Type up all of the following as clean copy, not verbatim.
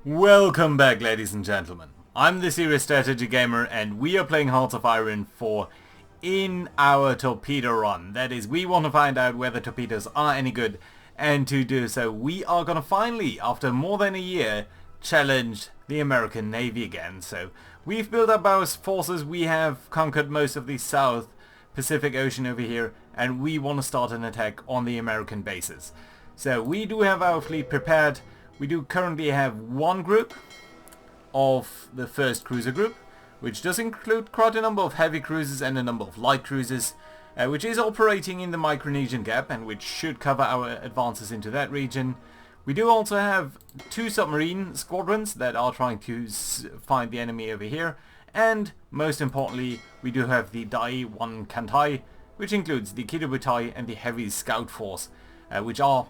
Welcome back, ladies and gentlemen. I'm the Serious Strategy Gamer and we are playing Hearts of Iron 4 in our torpedo run. That is, we want to find out whether torpedoes are any good, and to do so we are going to finally, after more than a year, challenge the American Navy again. So we've built up our forces, we have conquered most of the South Pacific Ocean over here, and we want to start an attack on the American bases. So we do have our fleet prepared. We do currently have one group of the first cruiser group, which does include quite a number of heavy cruisers and a number of light cruisers, which is operating in the Micronesian Gap and which should cover our advances into that region. We do also have two submarine squadrons that are trying to find the enemy over here, and most importantly we do have the Dai 1 Kantai, which includes the Kido and the Heavy Scout Force, which are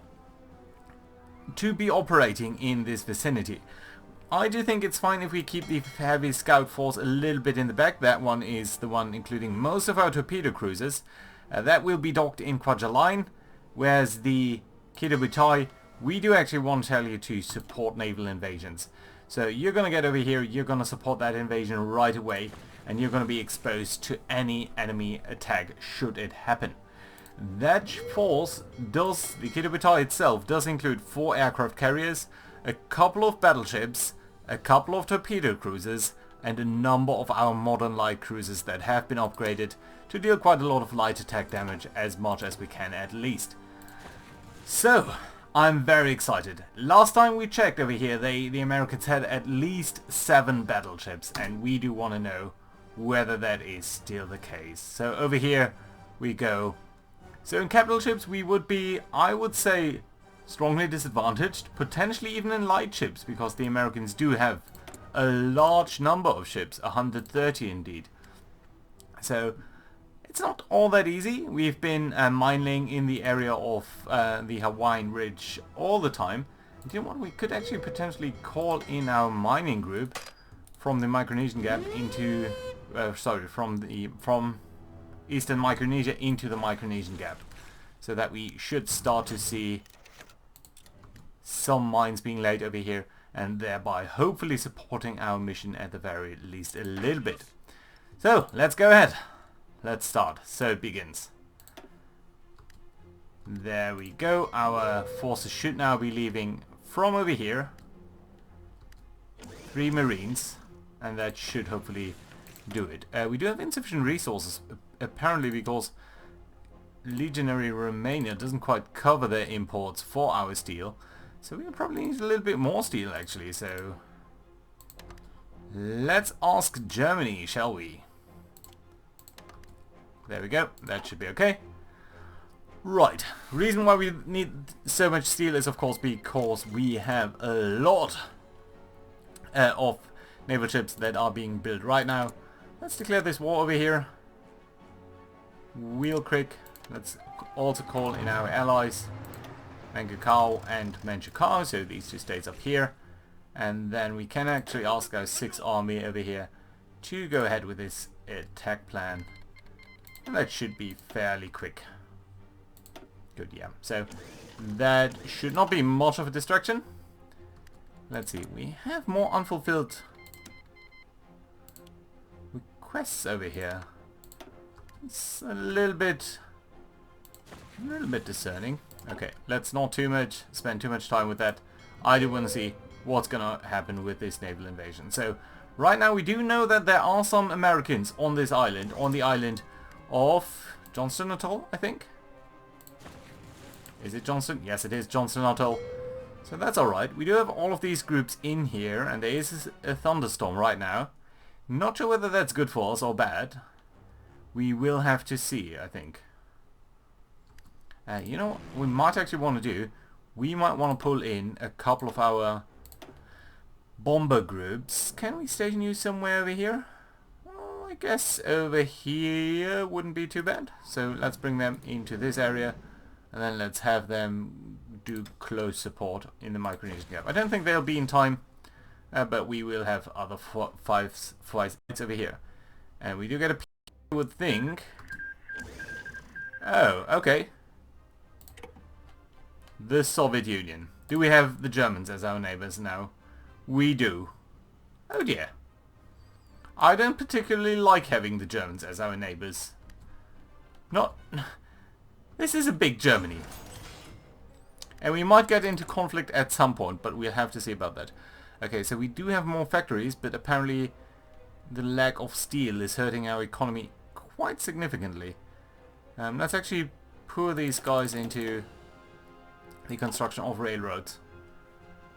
to be operating in this vicinity. I do think it's fine if we keep the Heavy Scout Force a little bit in the back. That one is the one including most of our torpedo cruisers. That will be docked in Kwajalein, whereas the Kido, we do actually want to tell you to support naval invasions. So you're going to get over here, you're going to support that invasion right away, and you're going to be exposed to any enemy attack should it happen. That force does, the Kido itself does include 4 aircraft carriers, a couple of battleships, a couple of torpedo cruisers, and a number of our modern light cruisers that have been upgraded to deal quite a lot of light attack damage, as much as we can at least. So, I'm very excited. Last time we checked over here, the Americans had at least 7 battleships, and we do want to know whether that is still the case. So over here we go. So in capital ships we would be, I would say, strongly disadvantaged, potentially even in light ships, because the Americans do have a large number of ships, 130 indeed. So it's not all that easy. We've been mining in the area of the Hawaiian Ridge all the time. And you know what, we could actually potentially call in our mining group from the Micronesian Gap into, from Eastern Micronesia into the Micronesian Gap, so that we should start to see some mines being laid over here, and thereby hopefully supporting our mission at the very least a little bit. So let's go ahead, let's start. So it begins. There we go. Our forces should now be leaving from over here, 3 Marines, and that should hopefully do it. We do have insufficient resources apparently, because Legionary Romania doesn't quite cover their imports for our steel, so we probably need a little bit more steel actually. So let's ask Germany, shall we? There we go, that should be okay. Right, reason why we need so much steel is of course because we have a lot of naval ships that are being built right now. Let's declare this war over here. Wheel Creek. Let's also call in our allies, Mangukau and Manchukuo, so these 2 states up here. And then we can actually ask our 6th army over here to go ahead with this attack plan. And that should be fairly quick. Good, yeah. So that should not be much of a distraction. Let's see, we have more unfulfilled requests over here. It's a little bit discerning. Okay, let's not spend too much time with that. I do want to see what's gonna happen with this naval invasion. So right now we do know that there are some Americans on this island, on the island of Johnston Atoll, I think. Is it Johnston? Yes, it is Johnston Atoll. So that's alright. We do have all of these groups in here, and there is a thunderstorm right now. Not sure whether that's good for us or bad. We will have to see, I think. You know what we might actually want to do? We might want to pull in a couple of our bomber groups. Can we station you somewhere over here? Well, I guess over here wouldn't be too bad. So let's bring them into this area, and then let's have them do close support in the Micronesian Gap. I don't think they'll be in time, but we will have other fights over here. And we do get a... I would think... Oh, okay. The Soviet Union. Do we have the Germans as our neighbors now? We do. Oh dear. I don't particularly like having the Germans as our neighbours. Not... This is a big Germany. And we might get into conflict at some point, but we'll have to see about that. Okay, so we do have more factories, but apparently the lack of steel is hurting our economy quite significantly. Let's actually pour these guys into the construction of railroads.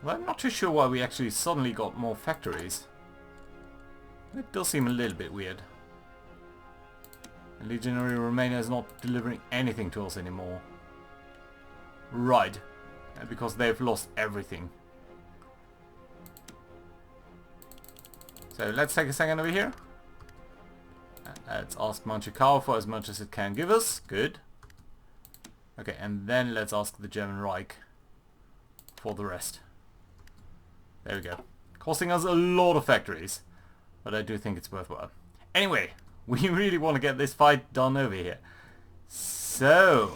Well, I'm not too sure why we actually suddenly got more factories. It does seem a little bit weird. And Legionary Romania is not delivering anything to us anymore. Right. Because they've lost everything. So let's take a second over here. Let's ask Manchukuo for as much as it can give us. Good. Okay, and then let's ask the German Reich for the rest. There we go. Costing us a lot of factories. But I do think it's worthwhile. Anyway, we really want to get this fight done over here. So...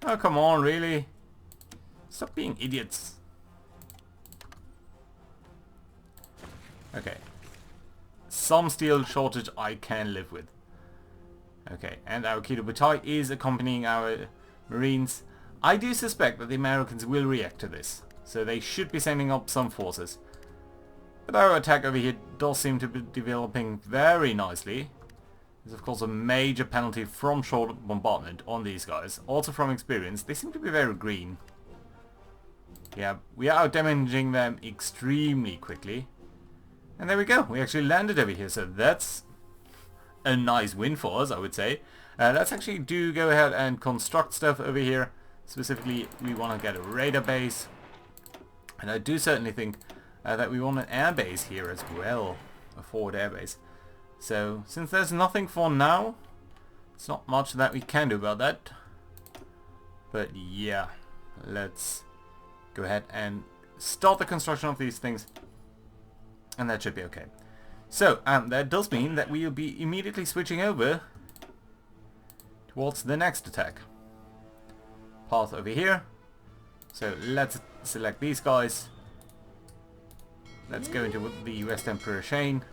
Oh, come on, really? Stop being idiots. Okay. Some steel shortage I can live with. Okay, and our Kido Butai is accompanying our Marines. I do suspect that the Americans will react to this. So they should be sending up some forces. But our attack over here does seem to be developing very nicely. There's of course a major penalty from short bombardment on these guys. Also from experience, they seem to be very green. Yeah, we are out-damaging them extremely quickly. And there we go, we actually landed over here, so that's a nice win for us, I would say. Let's actually go ahead and construct stuff over here. Specifically, we want to get a radar base. And I do certainly think that we want an air base here as well. A forward air base. So, since there's nothing for now, it's not much that we can do about that. But yeah, let's go ahead and start the construction of these things. And that should be okay. So, that does mean that we will be immediately switching over towards the next attack. Path over here. So, let's select these guys. Let's go into the West Emperor Shane.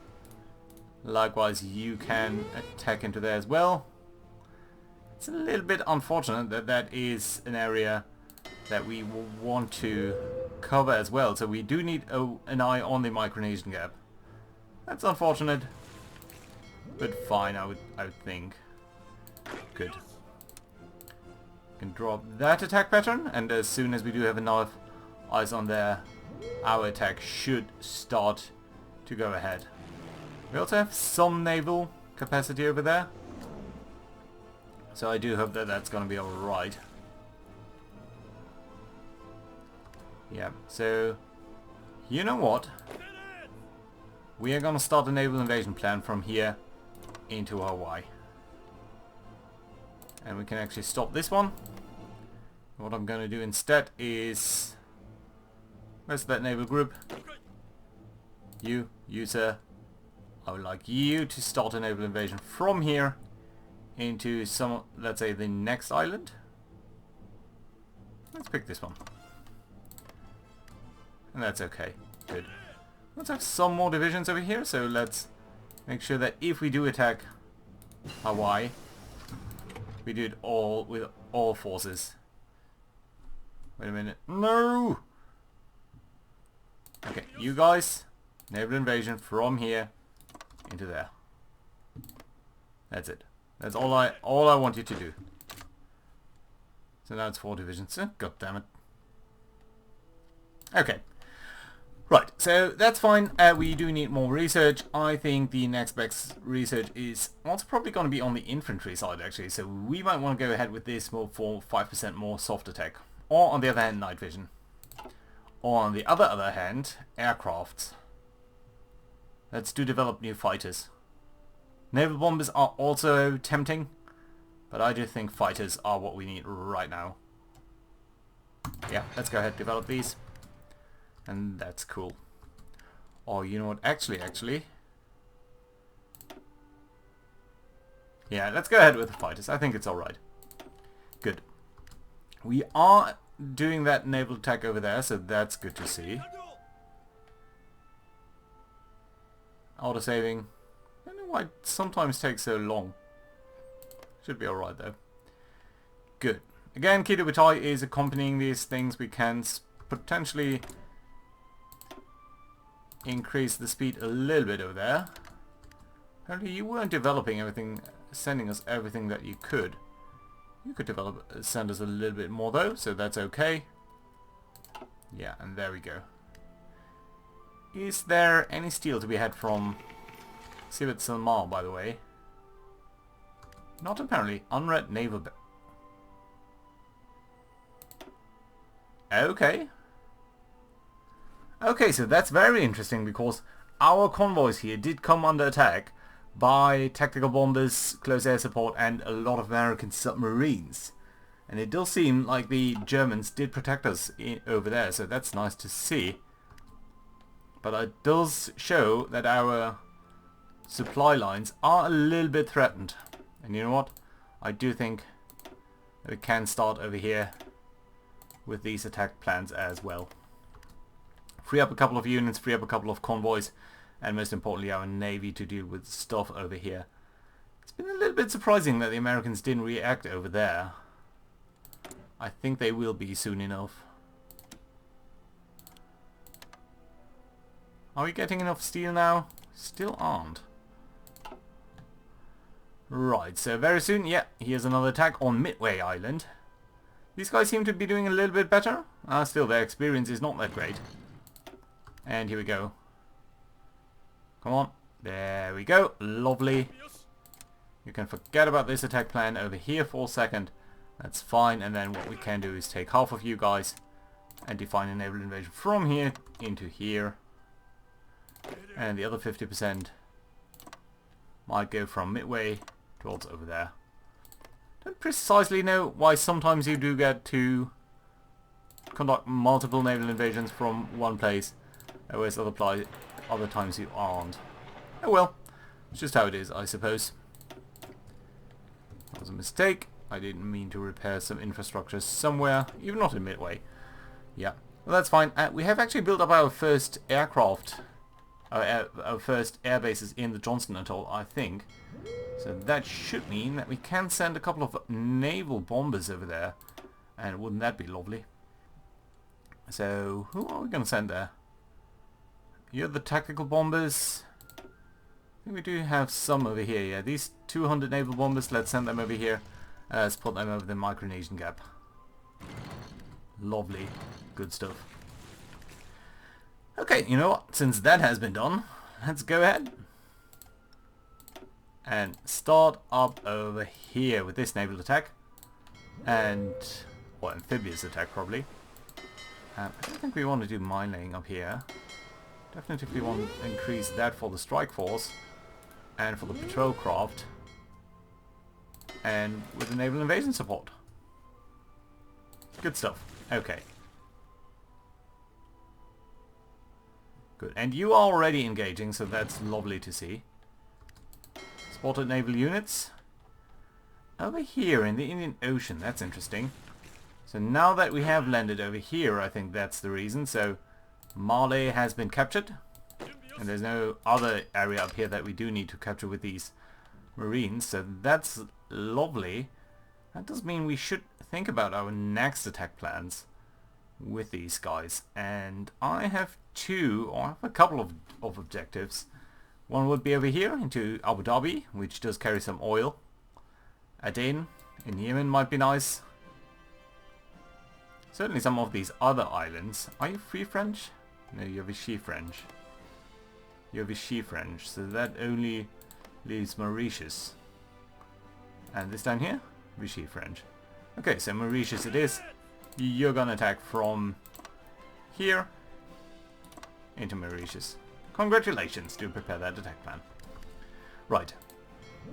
Likewise, you can attack into there as well. It's a little bit unfortunate that that is an area that we will want to cover as well. So we do need an eye on the Micronesian gap. That's unfortunate, but fine, I would think. Good. Can drop that attack pattern, and as soon as we do have enough eyes on there, our attack should start to go ahead. We also have some naval capacity over there, so I do hope that that's going to be alright. Yeah, so you know what? We are going to start a naval invasion plan from here into Hawaii. And we can actually stop this one. What I'm going to do instead is... Where's that naval group? You sir. I would like you to start a naval invasion from here into some, let's say, the next island. Let's pick this one. And that's okay. Good. Let's have some more divisions over here, so let's make sure that if we do attack Hawaii, we do it all with all forces. Wait a minute. No! Okay, you guys, naval invasion from here into there. That's it. That's all I want you to do. So now it's 4 divisions. God damn it. Okay. Right, so that's fine. We do need more research. I think the next best research is also probably going to be on the infantry side actually. So we might want to go ahead with this more for 5% more soft attack. Or on the other hand, night vision. Or on the other hand, aircrafts. Let's develop new fighters. Naval bombers are also tempting, but I do think fighters are what we need right now. Yeah, let's go ahead, develop these. And that's cool. Oh, you know what? Actually. Yeah, let's go ahead with the fighters. I think it's alright. Good. We are doing that naval attack over there, so that's good to see. Auto-saving. I don't know why it sometimes takes so long. Should be alright though. Good. Again, Kido Butai is accompanying these things. We can potentially increase the speed a little bit over there. Apparently you weren't developing everything, sending us everything that you could. You could send us a little bit more though, so that's okay. Yeah, and there we go. Is there any steel to be had from Sivat Salmal, by the way? Not apparently. Unread naval. Okay. Okay, so that's very interesting because our convoys here did come under attack by tactical bombers, close air support, and a lot of American submarines. And it does seem like the Germans did protect us over there, so that's nice to see. But it does show that our supply lines are a little bit threatened. And you know what? I do think that we can start over here with these attack plans as well. Free up a couple of units, free up a couple of convoys, and most importantly our navy to deal with stuff over here. It's been a little bit surprising that the Americans didn't react over there. I think they will be soon enough. Are we getting enough steel now? Still aren't. Right, so very soon, yeah, here's another attack on Midway Island. These guys seem to be doing a little bit better. Still, their experience is not that great. And here we go. Come on. There we go. Lovely. You can forget about this attack plan over here for a second. That's fine. And then what we can do is take half of you guys and define a naval invasion from here into here. And the other 50% might go from Midway towards over there. Don't precisely know why sometimes you do get to conduct multiple naval invasions from one place, whereas other times you aren't. Oh well, it's just how it is, I suppose. That was a mistake. I didn't mean to repair some infrastructure somewhere, even not in Midway. Yeah, well that's fine. We have actually built up our first aircraft, our first air bases in the Johnston Atoll, I think. So that should mean that we can send a couple of naval bombers over there. And wouldn't that be lovely? So, who are we going to send there? You're the tactical bombers. I think we do have some over here, yeah. These 200 naval bombers, let's send them over here. Let's put them over the Micronesian Gap. Lovely. Good stuff. Okay, you know what? Since that has been done, let's go ahead and start up over here with this naval attack. And, or amphibious attack probably. I don't think we want to do mine laying up here. Definitely we want to increase that for the strike force and for the patrol craft and with the naval invasion support. Good stuff. Okay. Good. And you are already engaging, so that's lovely to see. Spotted naval units. Over here in the Indian Ocean, that's interesting. So now that we have landed over here, I think that's the reason. So Malé has been captured. And there's no other area up here that we do need to capture with these Marines. So that's lovely. That does mean we should think about our next attack plans with these guys. And I have a couple of objectives. One would be over here into Abu Dhabi, which does carry some oil. Aden in Yemen might be nice. Certainly some of these other islands. Are you Free French? No, you're Vichy French. You're Vichy French, so that only leaves Mauritius. And this down here? Vichy French. Okay, so Mauritius it is. You're gonna attack from here into Mauritius. Congratulations, do prepare that attack plan. Right.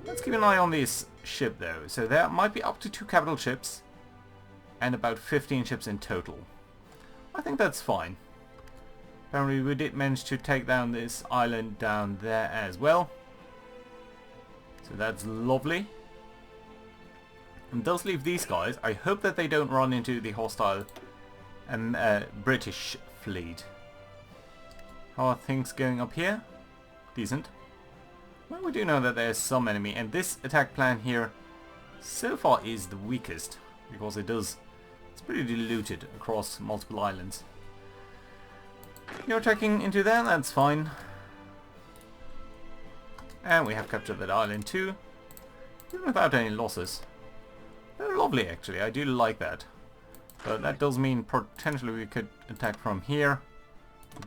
Let's keep an eye on this ship though. So there might be up to 2 capital ships and about 15 ships in total. I think that's fine. Apparently we did manage to take down this island down there as well. So that's lovely. And does leave these guys. I hope that they don't run into the hostile British fleet. How are things going up here? decent. Well, we do know that there's some enemy, and this attack plan here so far is the weakest, because it's pretty diluted across multiple islands. You're attacking into there, that's fine. And we have captured that island too, even without any losses. They're lovely actually, I do like that. But that does mean potentially we could attack from here,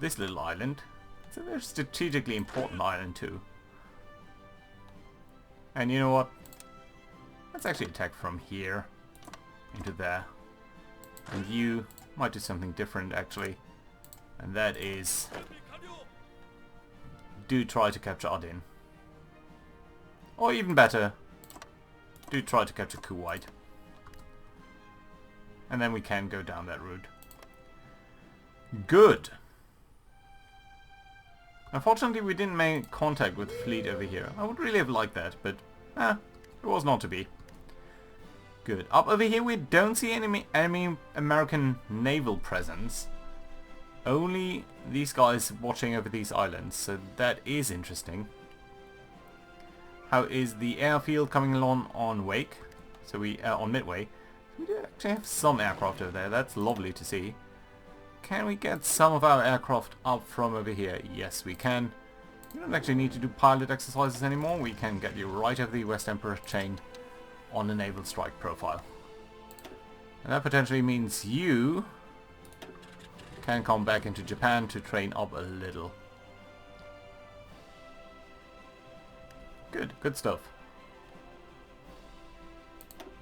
this little island. It's a very strategically important island too. And you know what? Let's actually attack from here into there. And you might do something different actually. And that is, do try to capture Adin. Or even better, do try to capture Kuwait. And then we can go down that route. Good. Unfortunately we didn't make contact with the fleet over here. I would really have liked that, but it was not to be. Good. Up over here we don't see any American naval presence. Only these guys watching over these islands, so that is interesting. How is the airfield coming along on Wake? So we on Midway. We do actually have some aircraft over there. That's lovely to see. Can we get some of our aircraft up from over here? Yes, we can. We don't actually need to do pilot exercises anymore. We can get you right over the West Emperor chain on the naval strike profile. And that potentially means you can come back into Japan to train up a little. Good, good stuff.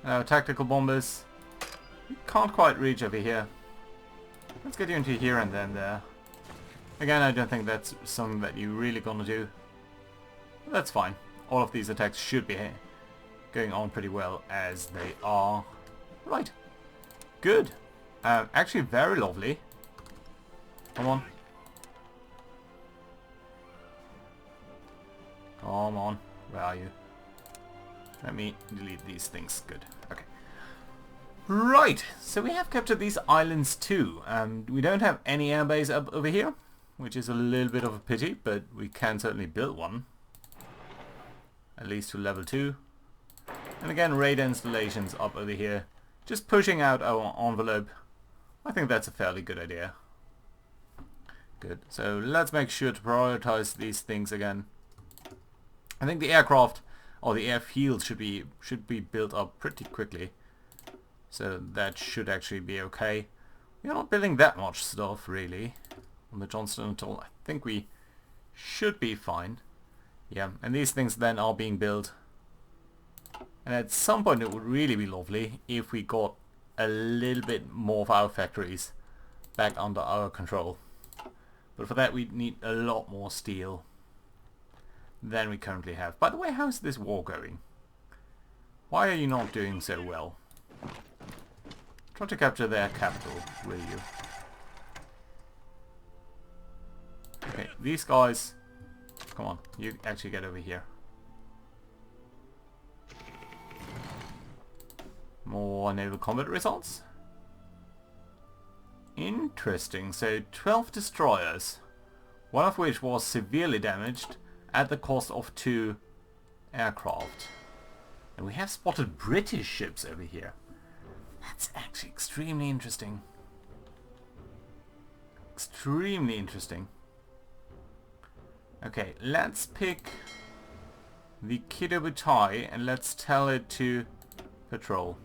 Tactical bombers. You can't quite reach over here. Let's get you into here and then there. Again, I don't think that's something that you're really gonna do. That's fine. All of these attacks should be going on pretty well as they are. Right. Good. Actually very lovely. Come on. Come on. Where are you? Let me delete these things. Good. Okay. Right. So we have captured these islands too. We don't have any airbase up over here, which is a little bit of a pity, but we can certainly build one. At least to level 2. And again, radar installations up over here. Just pushing out our envelope. I think that's a fairly good idea. Good. So let's make sure to prioritize these things again. I think the aircraft or the airfield should be built up pretty quickly. So that should actually be okay. We're not building that much stuff really on the Johnston atoll. I think we should be fine. Yeah, and these things then are being built. And at some point it would really be lovely if we got a little bit more of our factories back under our control. But for that we need a lot more steel than we currently have. By the way, how's this war going? Why are you not doing so well? Try to capture their capital, will you? Okay, these guys... Come on, you actually get over here. More naval combat results. Interesting. So 12 destroyers, one of which was severely damaged at the cost of 2 aircraft. And we have spotted British ships over here. That's actually extremely interesting. Extremely interesting. Okay, let's pick the Kido Butai and let's tell it to patrol.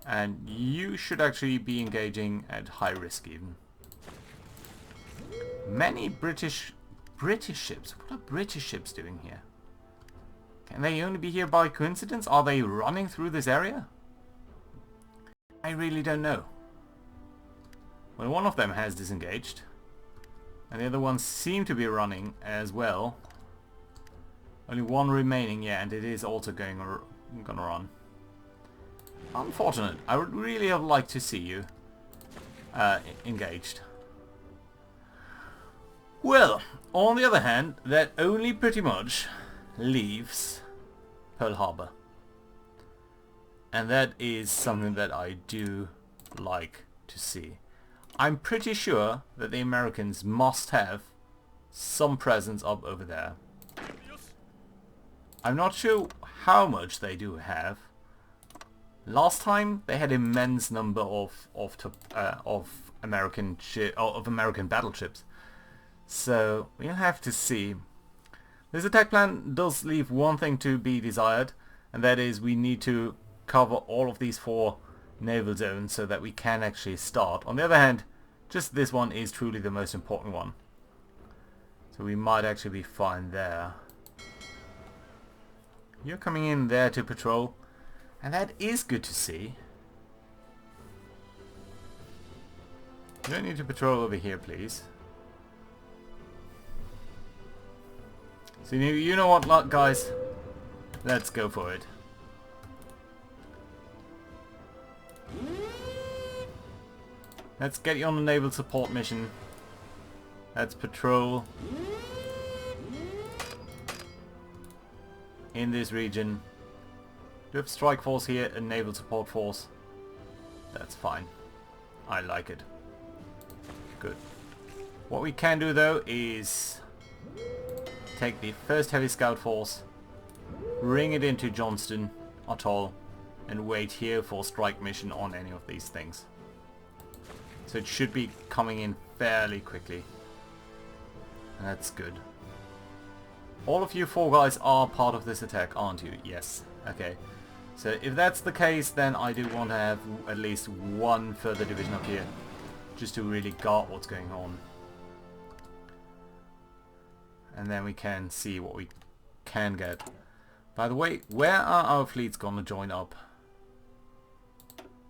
And you should actually be engaging at high risk even. Many British ships. What are British ships doing here? Can they only be here by coincidence? Are they running through this area? I really don't know. Well, one of them has disengaged. And the other ones seem to be running as well. Only one remaining, yeah, and it is also gonna run. Unfortunate. I would really have liked to see you engaged. Well, on the other hand, that only pretty much leaves Pearl Harbor. And that is something that I do like to see. I'm pretty sure that the Americans must have some presence up over there. I'm not sure how much they do have. Last time they had immense number of American battleships, so we'll have to see. This attack plan does leave one thing to be desired, and that is we need to cover all of these 4 naval zones so that we can actually start. On the other hand, just this one is truly the most important one, so we might actually be fine there. You're coming in there to patrol, and that is good to see. You don't need to patrol over here, please. So you know what, guys? Let's go for it. Let's get you on a naval support mission. Let's patrol in this region. Do we have strike force here, a naval support force? That's fine. I like it. Good. What we can do though is take the first heavy scout force, bring it into Johnston Atoll, and wait here for strike mission on any of these things. So it should be coming in fairly quickly. That's good. All of you 4 guys are part of this attack, aren't you? Yes. Okay. So if that's the case, then I do want to have at least 1 further division up here, just to really guard what's going on. And then we can see what we can get. By the way, where are our fleets gonna join up?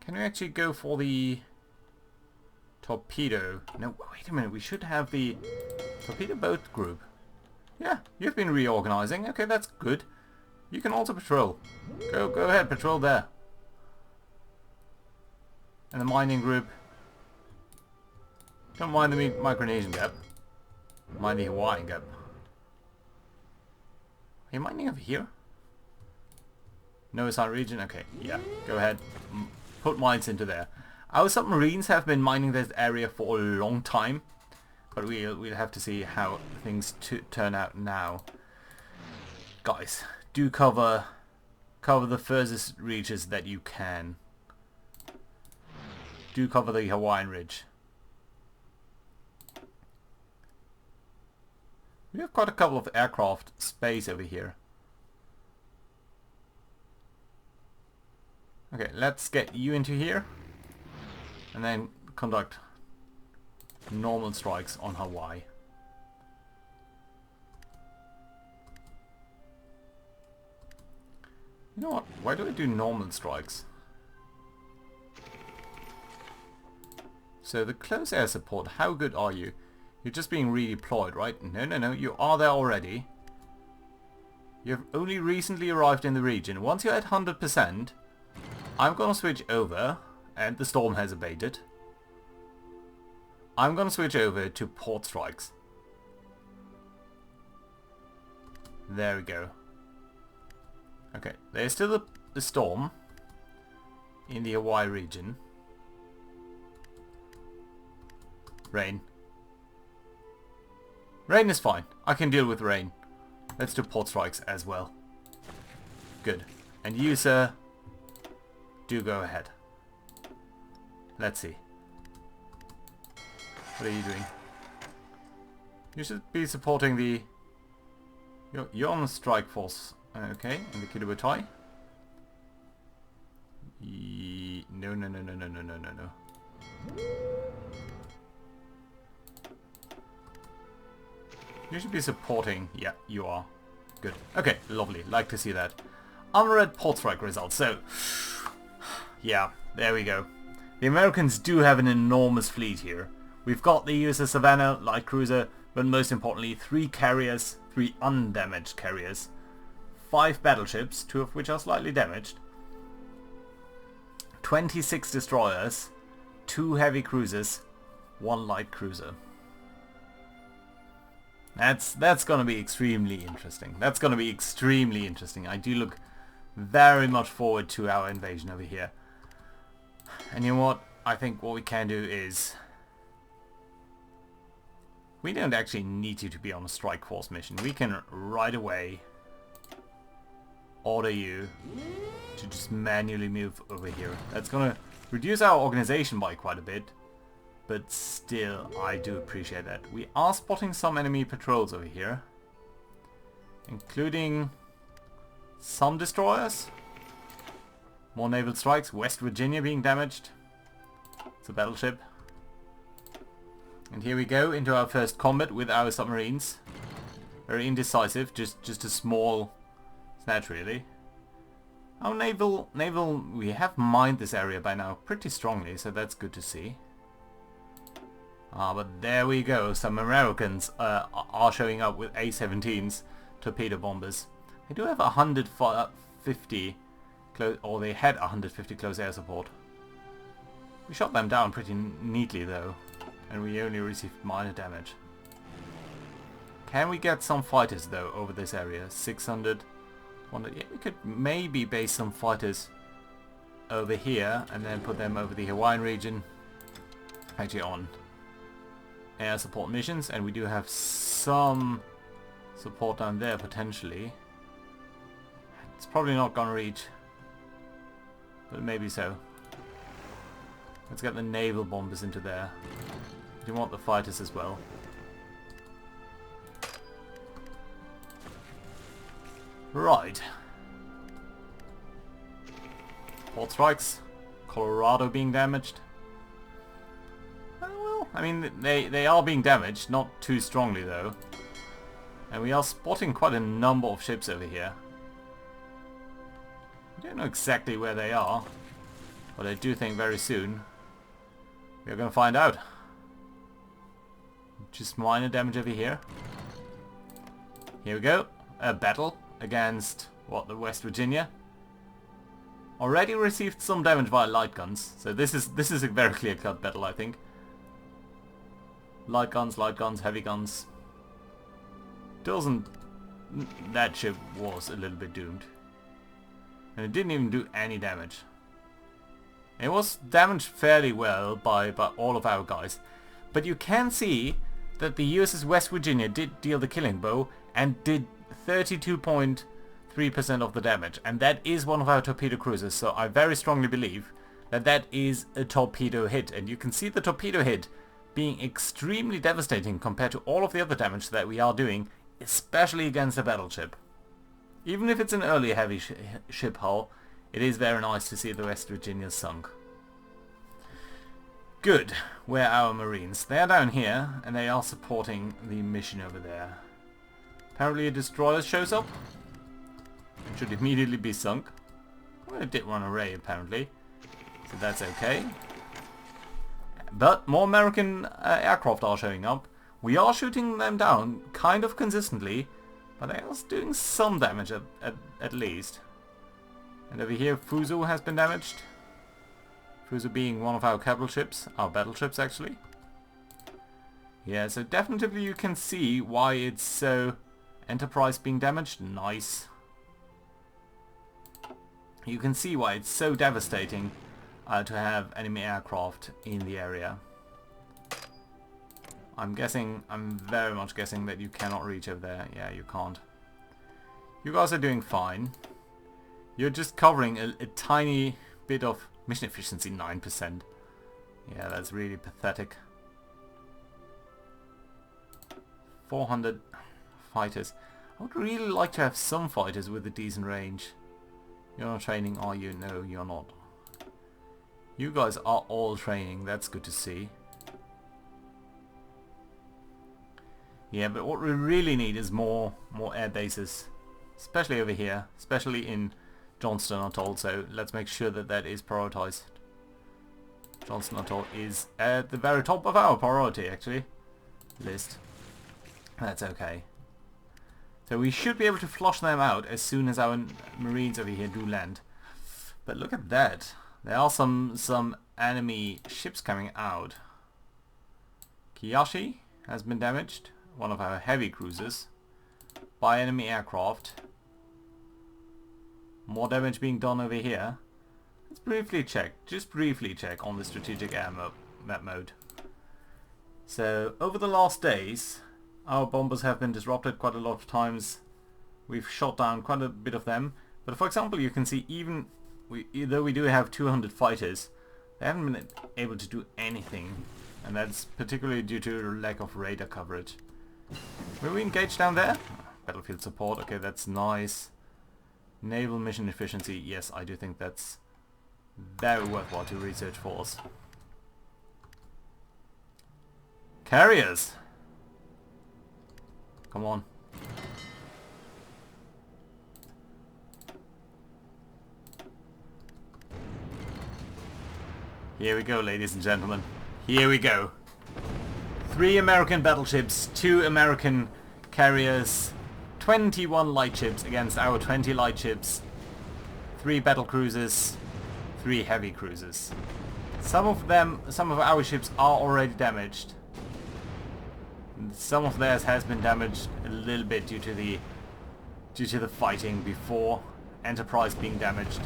Can we actually go for the torpedo? No, wait a minute, we should have the torpedo boat group. Yeah, you've been reorganizing. Okay, that's good. You can also patrol. Go ahead, patrol there. And the mining group. Don't mind the Micronesian gap. Mind the Hawaiian gap. Are you mining over here? No SI region? Okay, yeah. Go ahead. Put mines into there. Our submarines have been mining this area for a long time, but we'll have to see how things turn out now. Guys, do cover the furthest reaches that you can. Do cover the Hawaiian Ridge. We have quite a couple of aircraft space over here. Okay, let's get you into here and then conduct normal strikes on Hawaii. You know what? Why do I do normal strikes? So the close air support, how good are you? You're just being redeployed, right? No, you are there already. You have only recently arrived in the region. Once you're at 100%, I'm gonna switch over, and the storm has abated. I'm gonna switch over to port strikes. There we go. Okay, there's still a storm in the Hawaii region. Rain. Rain is fine. I can deal with rain. Let's do port strikes as well. Good. And you, sir, do go ahead. Let's see. What are you doing? You should be supporting the... You're on the strike force. Okay, in the Kidobutai. No. You should be supporting... Yeah, you are. Good. Okay, lovely. Like to see that. Unread port strike results. So, yeah, there we go. The Americans do have an enormous fleet here. We've got the USS Savannah, light cruiser, but most importantly, 3 carriers, 3 undamaged carriers, 5 battleships, 2 of which are slightly damaged, 26 destroyers, 2 heavy cruisers, 1 light cruiser. That's gonna be extremely interesting. That's gonna be extremely interesting. I do look very much forward to our invasion over here. And you know what? I think what we can do is We don't actually need you to be on a strike force mission. We can right away order you to just manually move over here. That's gonna reduce our organization by quite a bit, but still, I do appreciate that. We are spotting some enemy patrols over here, including some destroyers. More naval strikes. West Virginia being damaged. It's a battleship. And here we go into our first combat with our submarines. Very indecisive, just a small snatch really. Our naval, we have mined this area by now pretty strongly, so that's good to see. But there we go, some Americans are showing up with A-17s, torpedo bombers. They do have 150 close, or they had 150 close air support. We shot them down pretty neatly though, and we only received minor damage. Can we get some fighters though over this area? 600. Yeah, we could maybe base some fighters over here and then put them over the Hawaiian region, actually on air support missions, and we do have some support down there potentially. It's probably not gonna reach, but maybe so. Let's get the naval bombers into there. We want the fighters as well. Right. Port strikes. Colorado being damaged. Well, I mean, they are being damaged, not too strongly though. And we are spotting quite a number of ships over here. I don't know exactly where they are, but I do think very soon we are going to find out. Just minor damage over here. Here we go. A battle against, what, the West Virginia. Already received some damage via light guns, so this is a very clear-cut battle, I think. Light guns, heavy guns. That ship was a little bit doomed. And it didn't even do any damage. It was damaged fairly well by all of our guys. But you can see that the USS West Virginia did deal the killing blow and did 32.3% of the damage. And that is one of our torpedo cruisers, so I very strongly believe that that is a torpedo hit. And you can see the torpedo hit being extremely devastating compared to all of the other damage that we are doing, especially against a battleship. Even if it's an early heavy ship hull, it is very nice to see the West Virginia sunk. Good. Where are our Marines? They are down here, and they are supporting the mission over there. Apparently a destroyer shows up, and should immediately be sunk. Well, it did run array apparently, so that's okay. But more American aircraft are showing up. We are shooting them down kind of consistently, but they are doing some damage at least. And over here Fuso has been damaged. Fuso being one of our capital ships, our battleships actually. Yeah, so definitely you can see why it's so... Enterprise being damaged, nice. You can see why it's so devastating to have enemy aircraft in the area. I'm very much guessing that you cannot reach over there. Yeah, you can't. You guys are doing fine. You're just covering a tiny bit of mission efficiency, 9%. Yeah, that's really pathetic. 400 fighters. I would really like to have some fighters with a decent range. You're not training, are you? No, you're not. You guys are all training. That's good to see. Yeah, but what we really need is more air bases. Especially over here. Especially in Johnston Atoll. So let's make sure that that is prioritized. Johnston Atoll is at the very top of our priority, actually. List. That's okay. So we should be able to flush them out as soon as our Marines over here do land. But look at that. There are some enemy ships coming out. Kiyashi has been damaged. One of our heavy cruisers. By enemy aircraft. More damage being done over here. Let's briefly check. Just briefly check on the strategic air map mode. So over the last days, our bombers have been disrupted quite a lot of times. We've shot down quite a bit of them. But for example, you can see though we do have 200 fighters, they haven't been able to do anything. And that's particularly due to the lack of radar coverage. Will we engage down there? Battlefield support, okay, that's nice. Naval mission efficiency, yes, I do think that's very worthwhile to research for us. Carriers! Come on. Here we go, ladies and gentlemen. Here we go. 3 American battleships, 2 American carriers, 21 light ships against our 20 light ships, 3 battle cruisers, 3 heavy cruisers. Some of our ships are already damaged. Some of theirs has been damaged a little bit due to the fighting before. Enterprise being damaged.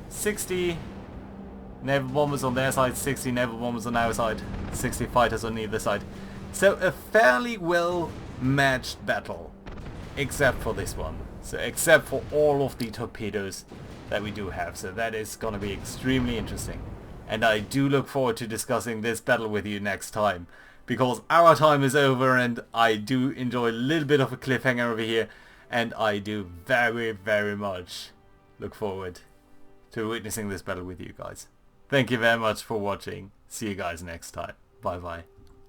60 naval bombers on their side, 60 naval bombers on our side, 60 fighters on either side. So a fairly well matched battle, except for this one. So except for all of the torpedoes that we do have. So that is going to be extremely interesting. And I do look forward to discussing this battle with you next time. Because our time is over and I do enjoy a little bit of a cliffhanger over here. And I do very, very much look forward to witnessing this battle with you guys. Thank you very much for watching. See you guys next time. Bye bye.